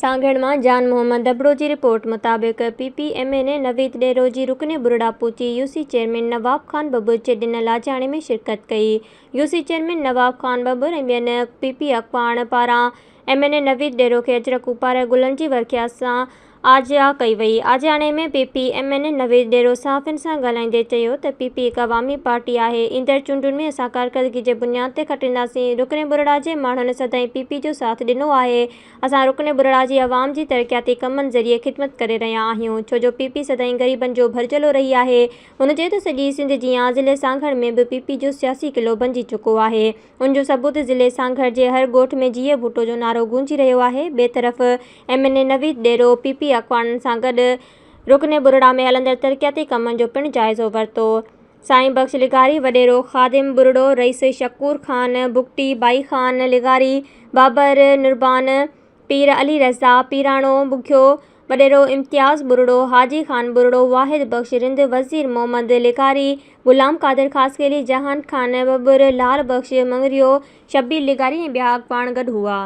सांगड़ में जान मोहम्मद दबड़ो की रिपोर्ट मुताबिक PPMA ने नवीद डेरो की रुकने बुरड़ा पूची UC चेयरमैन नवाब खान बब्बर के ॾिनल आजाणे में शिरकत कई। UC चेयरमैन नवाब खान बब्बर ऐं ॿियनि PP अॻवान पारां MNA नवीद डेरो के अजरक उपार गुलन की वर्ख्या सां आजिया कई वई। आजियाणे में PPMA नवीद डेरो सहाफ़ियुनि सां ॻाल्हाईंदे चयो त PP हिकु अवामी पार्टी आहे। ईंदड़ चूंडुनि में असां कारकर्दगी जे बुनियाद ते खटींदासीं। रुकने बुरड़ा जे माण्हुनि सदाईं PP जो साथ ॾिनो आहे। असां रुकने बुरड़ा जी अवाम जी तरक़ियाती कमनि ज़रिए ख़िदमत करे रहिया आहियूं, छो जो PP सदाईं ग़रीबनि जो भरजलो रही आहे। हुन चयो त सॼी सिंध जीअं ज़िले सांगड़ में बि PP जो सियासी क़िलो बणिजी चुको आहे। उन जो सबूत ज़िले सांगड़ जे हर ॻोठ में जीए भुट्टो जो नारो गूंजी रहियो आहे। ॿिए तरफ़ MNA नवीद डेरो PP अॻवाननि सां गॾु रुकने बुरड़ा में हलंदड़ तरक़ियाती कमनि जो पिणु जाइज़ो वरितो। साईं बख़्श लिगारी, वॾेरो ख़ादिम बुरड़ो, रईस शकूर ख़ान, बुगटी बाई ख़ान लिगारी, बाबर नुरबान, पीर अली रज़ा पीराणो बुखियो, वॾेरो इम्तियाज़ बुरड़ो, हाजी ख़ान बुरड़ो, वाहिद बख़्श रिंद, वज़ीर मोहम्मद लिगारी, गुलाम कादिर ख़ासकेली, जहान ख़ान बब्बर, लाल बख़्श मंगरियो, शब्बीर लिगारी ऐं ॿिया अॻवान गॾु हुआ।